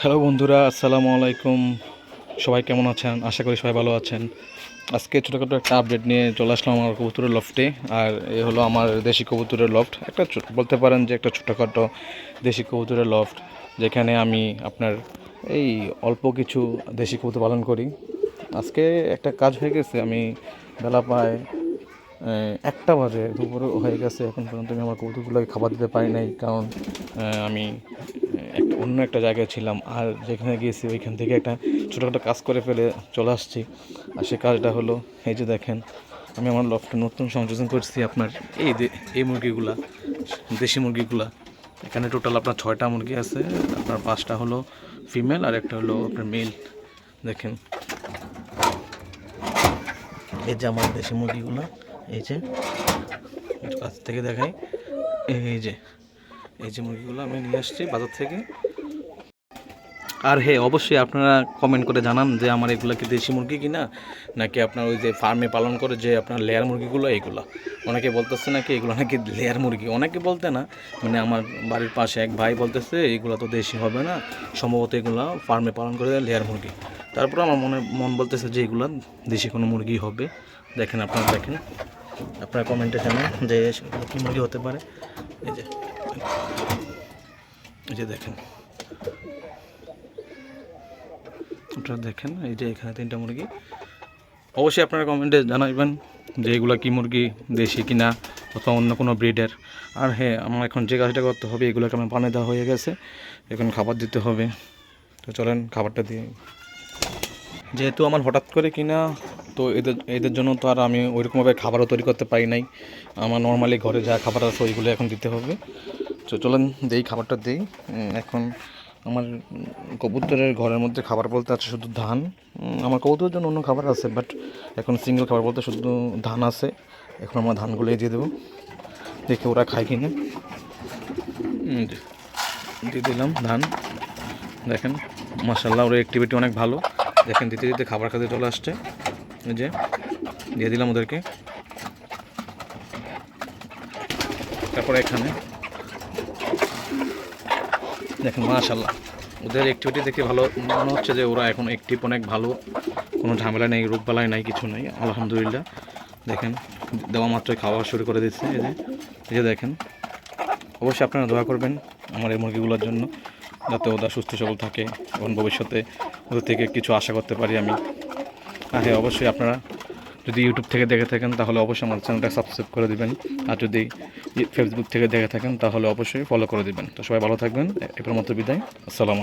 Hello বন্ধুরা, আসসালামু আলাইকুম। সবাই কেমন আছেন? আশা করি সবাই ভালো আছেন। আজকে ছোটোখাটো একটা আপডেট নিয়ে চলে আসলাম আমার কবুতরের লফটে। আর এ হলো আমার দেশি কবুতরের লফট, একটা বলতে পারেন যে একটা ছোটোখাটো দেশি কবুতরের লফট, যেখানে আমি আপনার এই অল্প কিছু দেশি কবুতর পালন করি। আজকে একটা কাজ হয়ে গেছে, আমি বেলা প্রায় 1টা বাজে, দুপুর হয়ে গেছে, এখন পর্যন্ত আমি আমার কবুতরগুলোকে খাবার দিতে পারি নাই, কারণ আমি অন্য একটা জায়গায় ছিলাম। আর যেখানে গিয়েছি ওইখান থেকে একটা ছোটোখাটো কাজ করে ফেলে চলে আসছি। আর সে কাজটা হলো, এই যে দেখেন, আমি আমার লফটে নতুন সংযোজন করছি আপনার এই মুরগিগুলা, দেশি মুরগিগুলা। এখানে টোটাল আপনার 6টা মুরগি আছে, আপনার 5টা হলো ফিমেল আর একটা হলো আপনার মেল। দেখেন, এই যে আমার দেশি মুরগিগুলো, এই যে একটু কাছ থেকে দেখাই, এই যে এই যে মুরগিগুলো আমি নিয়ে আসছি বাজার থেকে। আর হ্যাঁ, অবশ্যই আপনারা কমেন্ট করে জানান যে আমার এগুলো কি দেশি মুরগি কিনা, নাকি আপনার ওই যে ফার্মে পালন করে যে আপনার লেয়ার মুরগিগুলো এইগুলো। অনেকে বলতেছে নাকি এগুলো নাকি লেয়ার মুরগি, অনেকে বলতে না, মানে আমার বাড়ির পাশে এক ভাই বলতেছে এগুলো তো দেশি হবে না, সম্ভবত এগুলো ফার্মে পালন করে লেয়ার মুরগি। তারপর আমার মন বলতেছে যে এগুলো দেশি কোনো মুরগি হবে। দেখেন, আপনারা দেখেন, আপনারা কমেন্টে জানান যে কী মুরগি হতে পারে। এই যে এই যে দেখেন, আপনারা দেখেন, এই যে এখানে 3টা মুরগি। অবশ্যই আপনারা কমেন্টে জানাবেন যে এগুলো কী মুরগি, দেশি কিনা অথবা অন্য কোনো ব্রিডের। আর হ্যাঁ, আমার এখন যে কাজটা করতে হবে, এগুলোকে আমার পানি দেওয়া হয়ে গেছে, এখন খাবার দিতে হবে। তো চলেন খাবারটা দিয়ে, যেহেতু আমার হঠাৎ করে কিনা, তো এদের জন্য তো আর আমি ওইরকমভাবে খাবারও তৈরি করতে পারি নাই। আমার নর্মালি ঘরে যা খাবার আছে ওইগুলো এখন দিতে হবে। তো চলেন দেই, খাবারটা দেই এখন। আমার কবুতরের ঘরের মধ্যে খাবার বলতে আছে শুধু ধান। আমার কবুতরের জন্য অন্য খাবার আছে, বাট এখন সিঙ্গেল খাবার বলতে শুধু ধান আছে। এখন আমরা ধানগুলো দিয়ে দেবো, দেখে ওরা খায় কিনা। দিয়ে দিলাম ধান। দেখেন, মাশাআল্লাহ, ওর অ্যাক্টিভিটি অনেক ভালো। দেখেন, দিতে দিতে খাবার খাতে চলে আসছে। এই যে দিয়ে দিলাম ওদেরকে। তারপরে এখানে দেখেন, মাশাআল্লাহ, ওদের অ্যাক্টিভিটি দেখে ভালো মনে হচ্ছে যে ওরা এখন অ্যাক্টিভ, অনেক ভালো, কোনো ঝামেলা নেই, রোগবালাই নাই, কিছু নেই, আলহামদুলিল্লাহ। দেখেন, দেওয়া মাত্রই খাওয়া শুরু করে দিচ্ছে। এই যে দেখেন, অবশ্যই আপনারা দোয়া করবেন আমার এই মুরগিগুলোর জন্য, যাতে ওরা সুস্থ সবল থাকে এবং ভবিষ্যতে ওদের থেকে কিছু আশা করতে পারি আমি। আর হ্যাঁ, অবশ্যই আপনারা যদি ইউটিউব থেকে দেখে থাকেন তাহলে অবশ্যই আমার চ্যানেলটা সাবস্ক্রাইব করে দেবেন, আর যদি ফেসবুক থেকে দেখে থাকেন তাহলে অবশ্যই ফলো করে দেবেন। তো সবাই ভালো থাকবেন, এবার মতো বিদায়, আসসালামু আলাইকুম।